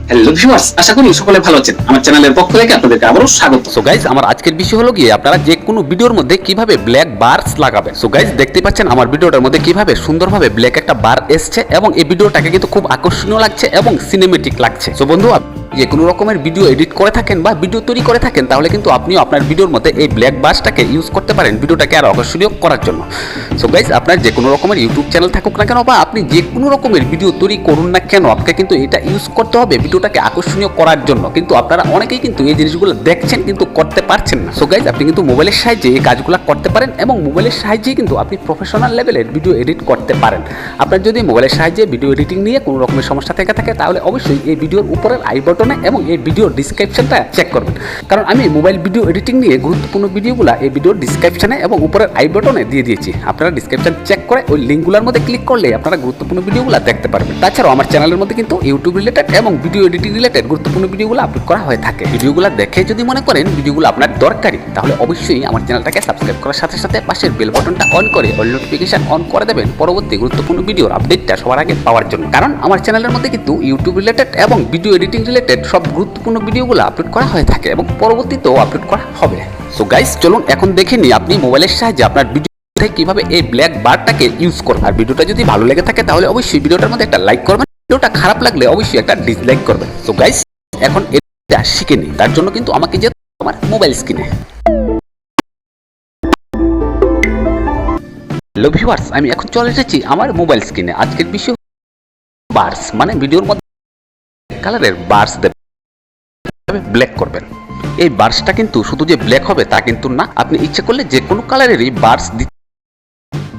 Hello viewers, আশা করি সকলে ভালো আছেন। আমার চ্যানেলের পক্ষ থেকে আপনাদেরকে আবারো স্বাগত। সো গাইস, আমার আজকের বিষয় হলো গিয়ে আপনারা যে কোনো ভিডিওর মধ্যে কিভাবে ব্ল্যাক বারস লাগাবেন। সো গাইস, দেখতে পাচ্ছেন আমার ভিডিওটার মধ্যে কিভাবে সুন্দরভাবে ব্ল্যাক একটা বার এসছে এবং এই ভিডিওটাকে কিন্তু খুব আকর্ষণীয় লাগছে এবং সিনেমেটিক লাগছে। সো বন্ধু, যে কোনো রকমের ভিডিও এডিট করে থাকেন বা ভিডিও তৈরি করে থাকেন, তাহলে কিন্তু আপনিও আপনার ভিডিওর মধ্যে এই ব্ল্যাক বারসটাকে ইউজ করতে পারেন ভিডিওটাকে আরো আকর্ষণীয় করার জন্য। সো গাইস, আপনার যে কোনো রকমের ইউটিউব চ্যানেল থাকুক না কেন বা আপনি যে কোনো রকমের ভিডিও তৈরি করুন না কেন, আপনাকে কিন্তু এটা ইউজ করতে হবে ভিডিওটাকে আকর্ষণীয় করার জন্য। কিন্তু আপনারা অনেকেই কিন্তু এই জিনিসগুলো দেখছেন কিন্তু করতে পারছেন না। সো গাইস, আপনি কিন্তু মোবাইলের সাহায্যে এই কাজগুলো করতে পারেন এবং মোবাইলের সাহায্যেই কিন্তু আপনি প্রফেশনাল লেভেলের ভিডিও এডিট করতে পারেন। আপনার যদি মোবাইলের সাহায্যে ভিডিও এডিটিং নিয়ে কোনো রকমের সমস্যা থেকে থাকে, তাহলে অবশ্যই এই ভিডিওর উপরের আই বাটনে এবং এই ভিডিওর ডিসক্রিপশনটা চেক করবেন, কারণ আমি মোবাইল ভিডিও এডিটিং নিয়ে গুরুত্বপূর্ণ ভিডিওগুলো এই ভিডিওর ডিসক্রিপশনে এবং উপরের আই বাটনে দিয়ে দিয়েছি। আপনারা ডিসক্রিপশন চেক করে ওই লিঙ্কগুলোর মধ্যে ক্লিক করলে আপনারা গুরুত্বপূর্ণ ভিডিওগুলো দেখতে পারবেন। তাছাড়াও আমার চ্যানেলের মধ্যে কিন্তু ইউটিউব রিলেটেড এবং ভিডিও এডিটিং রিলেটেড গুরুত্বপূর্ণ ভিডিওগুলো আপলোড করা হয়ে থাকে। ভিডিওগুলো দেখে যদি মনে করেন ভিডিওগুলো আপনার দরকারি, তাহলে অবশ্যই আমার চ্যানেলটাকে সাবস্ক্রাইব করার সাথে সাথে পাশের বেল বাটনটা অন করে অল নোটিফিকেশন অন করে দেবেন পরবর্তী গুরুত্বপূর্ণ ভিডিওর আপডেটটা সবার আগে পাওয়ার জন্য। কারণ আমার চ্যানেলের মধ্যে কিন্তু ইউটিউব রিলেটেড এবং ভিডিও এডিটিং রিলেটেড সব গুরুত্বপূর্ণ ভিডিওগুলো আপলোড করা হয়ে থাকে এবং পরবর্তীতেও আপলোড করা হবে। সো গাইস, চলুন এখন দেখে নিই আপনি মোবাইলের সাহায্যে আপনার ভিডিও কিভাবে এই ব্ল্যাক বারটাকে ইউজ করবেন। আর ভিডিওটা যদি ভালো লেগে থাকে তাহলে অবশ্যই ভিডিওটার মধ্যে একটা লাইক করবেন, ভিডিওটা খারাপ লাগলে অবশ্যই একটা ডিসলাইক করবেন। সো গাইস, এখন এটা শিখে নিই। তার জন্য কিন্তু আমাকে যেতে আমার মোবাইল স্ক্রিনে। হ্যালো ভিউয়ার্স, আমি এখন চলে এসেছি আমার মোবাইল স্ক্রিনে। আজকের বিষয় বারস, মানে ভিডিওর মধ্যে কালারের বারস দেবেন, ব্ল্যাক করবেন। এই বারসটা কিন্তু শুধু যে ব্ল্যাক হবে তা কিন্তু না, আপনি ইচ্ছে করলে যে কোনো কালারেরই বারস দিতে।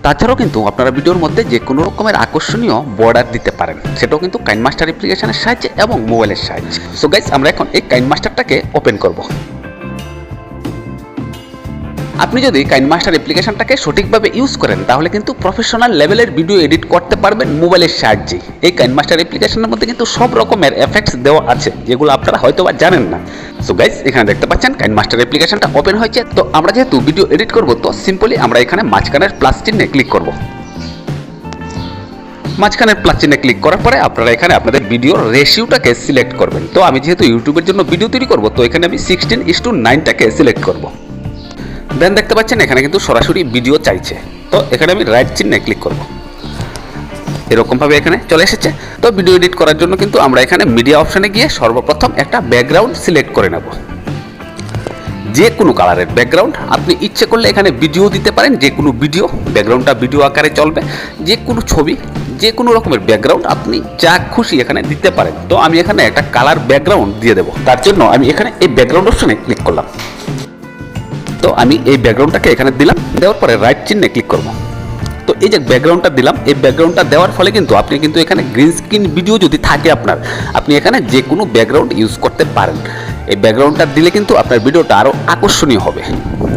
তাছাড়াও কিন্তু আপনারা ভিডিওর মধ্যে যে কোনো রকমের আকর্ষণীয় বর্ডার দিতে পারেন, সেটাও কিন্তু কাইনমাস্টার অ্যাপ্লিকেশনের সাহায্যে এবং মোবাইলের সাহায্যে। সো গাইস, আমরা এখন এই কাইনমাস্টারটাকে ওপেন করব। আপনি যদি কাইনমাস্টার অ্যাপ্লিকেশনটাকে সঠিকভাবে ইউজ করেন, তাহলে কিন্তু প্রফেশনাল লেভেলের ভিডিও এডিট করতে পারবেন মোবাইলের সাহায্যে। এই কাইনমাস্টার অ্যাপ্লিকেশনের মধ্যে কিন্তু সব রকমের এফেক্টস দেওয়া আছে, যেগুলো আপনারা হয়তো বা জানেন না। সো গাইস, এখানে দেখতে পাচ্ছেন কাইনমাস্টার অ্যাপ্লিকেশনটা ওপেন হয়েছে। তো আমরা যেহেতু ভিডিও এডিট করব, তো সিম্পলি আমরা এখানে মাঝখানের প্লাস চিহ্নে ক্লিক করব। মাঝখানের প্লাস চিহ্নে ক্লিক করার পরে আপনারা এখানে আপনাদের ভিডিওর রেশিওটাকে সিলেক্ট করবেন। তো আমি যেহেতু ইউটিউবের জন্য ভিডিও তৈরি করব, তো এখানে আমি 16:9টাকে সিলেক্ট করব। দেন দেখতে পাচ্ছেন এখানে কিন্তু সরাসরি ভিডিও চাইছে, তো এখানে আমি রাইট চিহ্নে ক্লিক করব। এরকমভাবে এখানে চলে এসেছে। তো ভিডিও এডিট করার জন্য কিন্তু আমরা এখানে মিডিয়া অপশানে গিয়ে সর্বপ্রথম একটা ব্যাকগ্রাউন্ড সিলেক্ট করে নেব। যে কোনো কালারের ব্যাকগ্রাউন্ড আপনি ইচ্ছে করলে এখানে ভিডিও দিতে পারেন, যে কোনো ভিডিও ব্যাকগ্রাউন্ডটা ভিডিও আকারে চলবে। যে কোনো ছবি, যে কোনো রকমের ব্যাকগ্রাউন্ড আপনি যা খুশি এখানে দিতে পারেন। তো আমি এখানে একটা কালার ব্যাকগ্রাউন্ড দিয়ে দেবো। তার জন্য আমি এখানে এই ব্যাকগ্রাউন্ড অপশানে ক্লিক করলাম। তো আমি এই ব্যাকগ্রাউন্ডটাকে এখানে দিলাম, দেওয়ার পরে রাইট চিহ্নে ক্লিক করব। তো এই যে ব্যাকগ্রাউন্ডটা দিলাম, এই ব্যাকগ্রাউন্ডটা দেওয়ার ফলে কিন্তু আপনি কিন্তু এখানে গ্রিন স্ক্রিন ভিডিও যদি থাকে আপনার, আপনি এখানে যে কোনো ব্যাকগ্রাউন্ড ইউজ করতে পারেন। এই ব্যাকগ্রাউন্ডটা দিলে কিন্তু আপনার ভিডিওটা আরও আকর্ষণীয় হবে।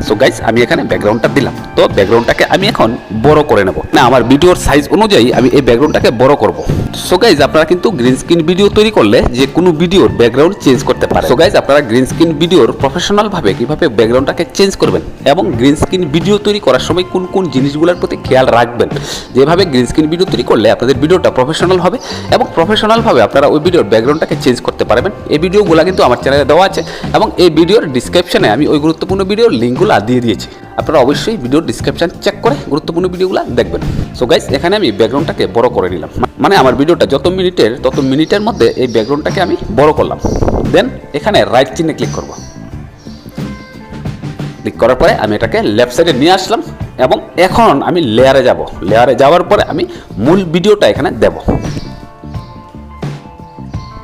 সো গাইস, আমি এখানে ব্যাকগ্রাউন্ডটা দিলাম। তো ব্যাকগ্রাউন্ডটাকে আমি এখন বড় করে নেব, না আমার ভিডিওর সাইজ অনুযায়ী আমি এই ব্যাকগ্রাউন্ডটাকে বড় করব। সো গাইস, আপনারা কিন্তু গ্রিন স্ক্রিন ভিডিও তৈরি করলে যে কোনো ভিডিওর ব্যাকগ্রাউন্ড চেঞ্জ করতে পারেন। সো গাইস, আপনারা গ্রিন স্ক্রিন ভিডিওর প্রফেশনালভাবে কিভাবে ব্যাকগ্রাউন্ডটাকে চেঞ্জ করবেন এবং গ্রিন স্ক্রিন ভিডিও তৈরি করার সময় কোন কোন জিনিসগুলোর প্রতি খেয়াল রাখবেন, যেভাবে গ্রিন স্ক্রিন ভিডিও তৈরি করলে আপনাদের ভিডিওটা প্রফেশনাল হবে এবং প্রফেশনালভাবে আপনারা ওই ভিডিওর ব্যাকগ্রাউন্ডটাকে চেঞ্জ করতে পারবেন, এই ভিডিওগুলো কিন্তু আমার চ্যানেলে দেওয়া আছে এবং এই ভিডিওর ডিসক্রিপশনে আমি ওই গুরুত্বপূর্ণ ভিডিওর লিঙ্কগুলো দিয়ে দিয়েছি। আপনারা অবশ্যই ভিডিওর ডিসক্রিপশন চেক করে গুরুত্বপূর্ণ ভিডিওগুলো দেখবেন। সো গাইস, এখানে আমি ব্যাকগ্রাউন্ডটাকে বড় করে নিলাম, মানে আমার ভিডিওটা যত মিনিটের তত মিনিটের মধ্যে এই ব্যাকগ্রাউন্ডটাকে আমি বড় করলাম। দেন এখানে রাইট চিহ্নে ক্লিক করব। ক্লিক করার পরে আমি এটাকে লেফট সাইডে নিয়ে আসলাম এবং এখন আমি লেয়ারে যাব। লেয়ারে যাওয়ার পরে আমি মূল ভিডিওটা এখানে দেব।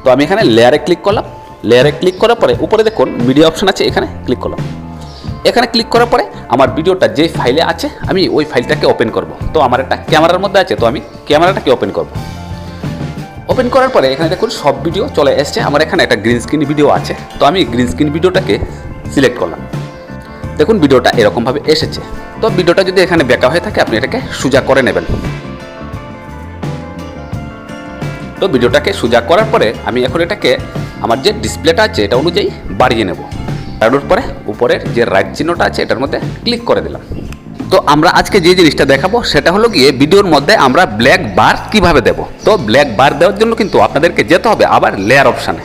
তো আমি এখানে লেয়ারে ক্লিক করলাম। লেয়ারে ক্লিক করার পরে উপরে দেখুন মিডিয়া অপশন আছে, এখানে ক্লিক করলাম। এখানে ক্লিক করার পরে আমার ভিডিওটা যে ফাইলে আছে আমি ওই ফাইলটাকে ওপেন করব। তো আমার একটা ক্যামেরার মধ্যে আছে, তো আমি ক্যামেরাটাকে ওপেন করব। ওপেন করার পরে এখানে দেখুন সব ভিডিও চলে এসছে। আমার এখানে একটা গ্রিন স্ক্রিন ভিডিও আছে, তো আমি গ্রিন স্ক্রিন ভিডিওটাকে সিলেক্ট করলাম। দেখুন ভিডিওটা এরকমভাবে এসেছে। তো ভিডিওটা যদি এখানে বেঁকা হয়ে থাকে আপনি এটাকে সোজা করে নেবেন। তো ভিডিওটাকে সোজা করার পরে আমি এখন এটাকে আমার যে ডিসপ্লেটা আছে এটা অনুযায়ী বাড়িয়ে নেব। বাড়ানোর পরে উপরের যে রাইট চিহ্নটা আছে এটার মধ্যে ক্লিক করে দিলাম। তো আমরা আজকে যে জিনিসটা দেখাবো সেটা হলো গিয়ে ভিডিওর মধ্যে আমরা ব্ল্যাক বার কিভাবে দেব। তো ব্ল্যাক বার দেওয়ার জন্য কিন্তু আপনাদেরকে যেতে হবে আবার লেয়ার অপশানে।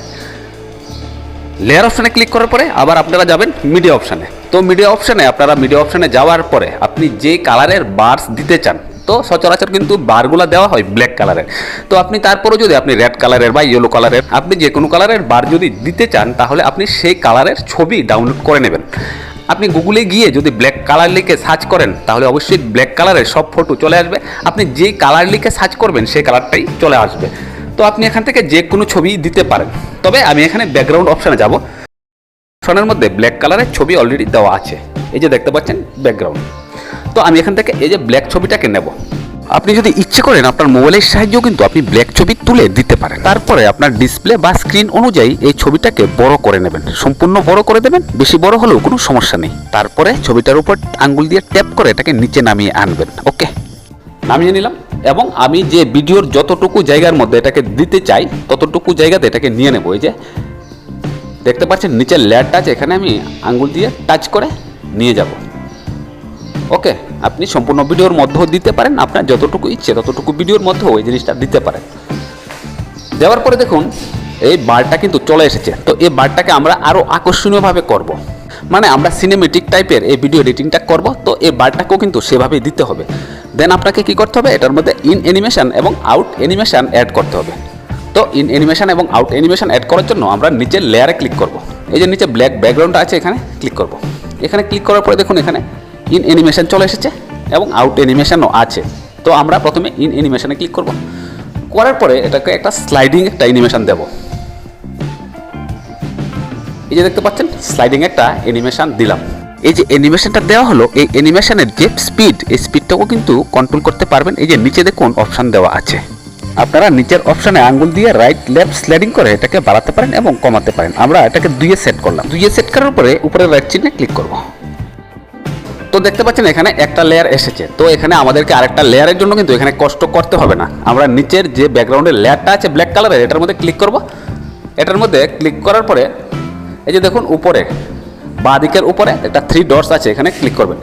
লেয়ার অপশানে ক্লিক করার পরে আবার আপনারা যাবেন মিডিয়া অপশানে। তো মিডিয়া অপশানে যাওয়ার পরে আপনি যে কালারের বার্স দিতে চান, তো সচরাচর কিন্তু বারগুলো দেওয়া হয় ব্ল্যাক কালারের। তো আপনি তারপরেও যদি আপনি রেড কালারের বা ইয়েলো কালারের আপনি যে কোনো কালারের বার যদি দিতে চান, তাহলে আপনি সেই কালারের ছবি ডাউনলোড করে নেবেন। আপনি গুগলে গিয়ে যদি ব্ল্যাক কালার লিখে সার্চ করেন, তাহলে অবশ্যই ব্ল্যাক কালারের সব ফটো চলে আসবে। আপনি যেই কালার লিখে সার্চ করবেন সেই কালারটাই চলে আসবে। তো আপনি এখান থেকে যে কোনো ছবি দিতে পারেন। তবে আমি এখানে ব্যাকগ্রাউন্ড অপশানে যাব। অপশনের মধ্যে ব্ল্যাক কালারের ছবি অলরেডি দেওয়া আছে, এই যে দেখতে পাচ্ছেন ব্যাকগ্রাউন্ড। তো আমি এখান থেকে এই যে ব্ল্যাক ছবিটাকে নেব। আপনি যদি ইচ্ছে করেন আপনার মোবাইলের সাহায্যেও কিন্তু আপনি ব্ল্যাক ছবি তুলে দিতে পারেন। তারপরে আপনার ডিসপ্লে বা স্ক্রিন অনুযায়ী এই ছবিটাকে বড় করে নেবেন, সম্পূর্ণ বড় করে দেবেন, বেশি বড় হলেও কোনো সমস্যা নেই। তারপরে ছবিটার উপর আঙ্গুল দিয়ে ট্যাপ করে এটাকে নিচে নামিয়ে আনবেন। ওকে, নামিয়ে নিলাম এবং আমি যে ভিডিওর যতটুকু জায়গার মধ্যে এটাকে দিতে চাই ততটুকু জায়গাতে এটাকে নিয়ে নেব। এই যে দেখতে পাচ্ছেন নিচের লেয়ারটা আছে, এখানে আমি আঙ্গুল দিয়ে টাচ করে নিয়ে যাব। ওকে, আপনি সম্পূর্ণ ভিডিওর মধ্যেও দিতে পারেন, আপনার যতটুকু ইচ্ছে ততটুকু ভিডিওর মধ্যেও এই জিনিসটা দিতে পারেন। দেওয়ার পরে দেখুন এই বারটা কিন্তু চলে এসেছে। তো এই বারটাকে আমরা আরও আকর্ষণীয়ভাবে করব, মানে আমরা সিনেমেটিক টাইপের এই ভিডিও এডিটিংটা করব। তো এই বারটাকেও কিন্তু সেভাবেই দিতে হবে। দেন আপনাকে কি করতে হবে, এটার মধ্যে ইন অ্যানিমেশন এবং আউট অ্যানিমেশন অ্যাড করতে হবে। তো ইন অ্যানিমেশন এবং আউট অ্যানিমেশন অ্যাড করার জন্য আমরা নিচের লেয়ারে ক্লিক করব। এই যে নিচে ব্ল্যাক ব্যাকগ্রাউন্ডটা আছে, এখানে ক্লিক করব। এখানে ক্লিক করার পরে দেখুন এখানে ইন অ্যানিমেশন চলে এসেছে এবং আউট অ্যানিমেশনও আছে। তো আমরা প্রথমে ইন অ্যানিমেশনে ক্লিক করব। করার পরে এটাকে একটা স্লাইডিং একটা অ্যানিমেশন দেব। এই যে দেখতে পাচ্ছেন স্লাইডিং একটা অ্যানিমেশন দিলাম। এই যে অ্যানিমেশনটা দেওয়া হলো, এই অ্যানিমেশনের যে স্পিড, এই স্পিডটাও কিন্তু কন্ট্রোল করতে পারবেন। এই যে নিচে দেখুন অপশান দেওয়া আছে, আপনারা নিচের অপশানে আঙ্গুল দিয়ে রাইট লেফট স্লাইডিং করে এটাকে বাড়াতে পারেন এবং কমাতে পারেন। আমরা এটাকে 2 সেট করলাম। 2 সেট করার পরে উপরে রাইট চিহ্নে ক্লিক করব। তো দেখতে পাচ্ছেন এখানে একটা লেয়ার এসেছে। তো এখানে আমাদেরকে আরেকটা লেয়ারের জন্য কিন্তু এখানে কষ্ট করতে হবে না। আমরা নিচের যে ব্যাকগ্রাউন্ডের লেয়ারটা আছে ব্ল্যাক কালারের, এটার মধ্যে ক্লিক করব। এটার মধ্যে ক্লিক করার পরে এই যে দেখুন উপরে বাঁ দিকের উপরে একটা 3 ডটস আছে, এখানে ক্লিক করবেন।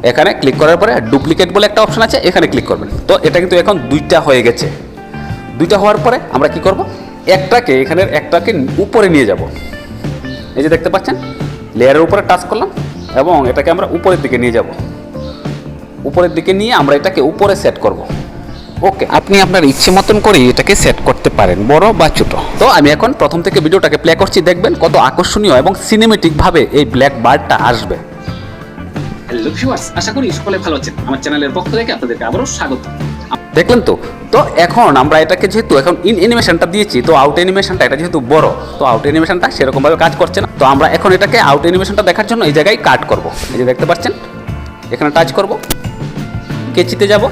এখানে ক্লিক করার পরে ডুপ্লিকেট বলে একটা অপশন আছে, এখানে ক্লিক করবেন। তো এটা কিন্তু এখন 2টা হয়ে গেছে। 2টা হওয়ার পরে আমরা কি করব, এখানের একটাকে উপরে নিয়ে যাব। এই যে দেখতে পাচ্ছেন লেয়ারের উপরে টাচ করলাম এবং এটাকে আমরা উপরের দিকে নিয়ে যাব। উপরের দিকে নিয়ে আমরা এটাকে উপরে সেট করব। ওকে, আপনি আপনার ইচ্ছে মতন করে এটাকে সেট করতে পারেন, বড় বা ছোট। তো আমি এখন প্রথম থেকে ভিডিওটাকে প্লে করছি, দেখবেন কত আকর্ষণীয় এবং সিনেমেটিক ভাবে এই ব্ল্যাক বারটা আসবে। হ্যালো ভিউয়ার্স, আশা করি সকলে ভালো আছেন। আমার চ্যানেলের পক্ষ থেকে আপনাদেরকে আবারও স্বাগত। দেখলেন তো? তো এখন আমরা এটাকে যেহেতু এখন ইন অ্যানিমেশনটা দিয়েছি, তো আউট অ্যানিমেশনটা এটা যেহেতু বড়, তো আউট অ্যানিমেশনটা সেরকমভাবে কাজ করছে না। তো আমরা এখন এটাকে আউট অ্যানিমেশনটা দেখার জন্য এই জায়গায় কাট করব। এই যে দেখতে পাচ্ছেন এখানে টাচ করব, কেচিতে যাব,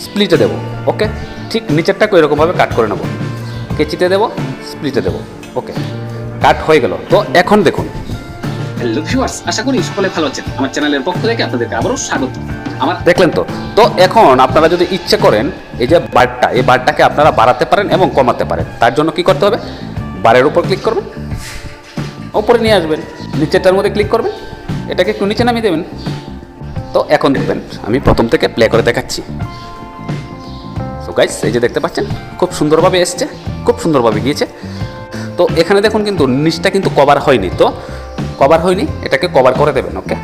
স্প্লিটে দেব। ওকে, ঠিক নিচেরটাকে এরকমভাবে কাট করে নেব, কেচিতে দেব, স্প্লিটে দেব। ওকে, কাট হয়ে গেল। তো এখন দেখুন, হ্যালো ভিউয়ার্স, আশা করি সকলে ভালো আছেন। আমার চ্যানেলের পক্ষ থেকে আপনাদেরকে আবারও স্বাগত। দেখলেন তো? তো এখন আপনারা যদি ইচ্ছে করেন এই যে বারটা, এই বারটাকে আপনারা বাড়াতে পারেন এবং কমাতে পারেন। তার জন্য কি করতে হবে, বারের উপর ক্লিক করবেন, উপরে নিয়ে আসবেন, নিচেরটার মধ্যে ক্লিক করবেন, এটাকে একটু নিচে নামিয়ে দেবেন। তো এখন দেখবেন আমি প্রথম থেকে প্লে করে দেখাচ্ছি। সো গাইস, এই যে দেখতে পাচ্ছেন খুব সুন্দরভাবে এসছে, খুব সুন্দরভাবে গিয়েছে। তো এখানে দেখুন কিন্তু নিচটা কিন্তু কভার হয়নি। তো কভার হয়নি, এটাকে কভার করে দেবেন। ওকে,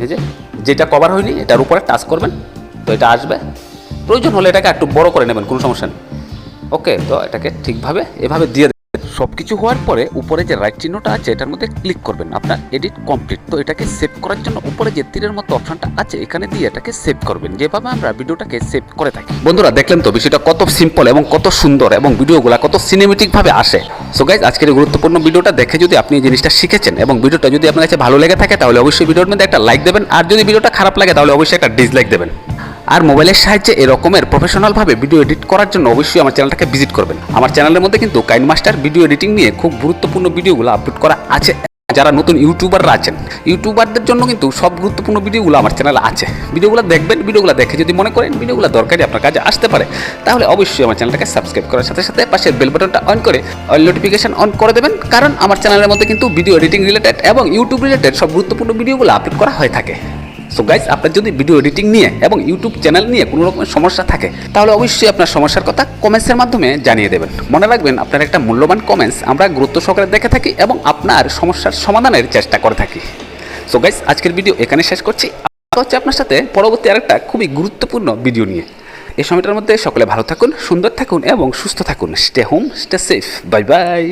এই যে যেটা কভার হয়নি এটার উপরে টাচ করবেন, তো এটা আসবে। প্রয়োজন হলে এটাকে একটু বড় করে নেবেন, কোনো সমস্যা নেই। ওকে, তো এটাকে ঠিকভাবে এভাবে দিয়ে দেবেন। সব কিছু হওয়ার পরে উপরে যে রাইট চিহ্নটা আছে এটার মধ্যে ক্লিক করবেন, আপনার এডিট কমপ্লিট। তো এটাকে সেভ করার জন্য উপরে যে তীরের মতো অপশনটা আছে এখানে দিয়ে এটাকে সেভ করবেন, যেভাবে আমরা ভিডিওটাকে সেভ করে থাকি। বন্ধুরা দেখলেন তো বিষয়টা কত সিম্পল এবং কত সুন্দর এবং ভিডিওগুলো কত সিনেমেটিকভাবে আসে। সো গাইজ, আজকের এই গুরুত্বপূর্ণ ভিডিওটা দেখে যদি আপনি এই জিনিসটা শিখেছেন এবং ভিডিওটা যদি আপনার কাছে ভালো লেগে থাকে, তাহলে অবশ্যই ভিডিওর মধ্যে একটা লাইক দেবেন। আর যদি ভিডিওটা খারাপ লাগে তাহলে অবশ্যই একটা ডিসলাইক দেবেন। আর মোবাইলের সাহায্যে এরকমের প্রফেশনালভাবে ভিডিও এডিট করার জন্য অবশ্যই আমার চ্যানেলটাকে ভিজিট করবেন। আমার চ্যানেলের মধ্যে কিন্তু কাইনমাস্টার ভিডিও এডিটিং নিয়ে খুব গুরুত্বপূর্ণ ভিডিওগুলো আপলোড করা আছে। যারা নতুন ইউটিউবাররা আছেন, ইউটিউবারদের জন্য কিন্তু সব গুরুত্বপূর্ণ ভিডিওগুলো আমার চ্যানেলে আছে। ভিডিওগুলো দেখবেন, ভিডিওগুলো দেখে যদি মনে করেন ভিডিওগুলো দরকারি আপনার কাজে আসতে পারে, তাহলে অবশ্যই আমার চ্যানেলটাকে সাবস্ক্রাইব করার সাথে সাথে পাশের বেল বাটনটা অন করে অল নোটিফিকেশন অন করে দেবেন। কারণ আমার চ্যানেলের মধ্যে কিন্তু ভিডিও এডিটিং রিলেটেড এবং ইউটিউব রিলেটেড সব গুরুত্বপূর্ণ ভিডিওগুলো আপলোড করা হয়ে থাকে। সো গাইজ, আপনার যদি ভিডিও এডিটিং নিয়ে এবং ইউটিউব চ্যানেল নিয়ে কোনো রকমের সমস্যা থাকে তাহলে অবশ্যই আপনার সমস্যার কথা কমেন্টসের মাধ্যমে জানিয়ে দেবেন। মনে রাখবেন, আপনার একটা মূল্যবান কমেন্টস আমরা গুরুত্ব সহকারে দেখে থাকি এবং আপনার সমস্যার সমাধানের চেষ্টা করে থাকি। সো গাইজ, আজকের ভিডিও এখানে শেষ করছি। হচ্ছে আপনার সাথে পরবর্তী আরেকটা খুবই গুরুত্বপূর্ণ ভিডিও নিয়ে। এই সময়টার মধ্যে সকলে ভালো থাকুন, সুন্দর থাকুন এবং সুস্থ থাকুন। Stay home, stay safe. Bye bye.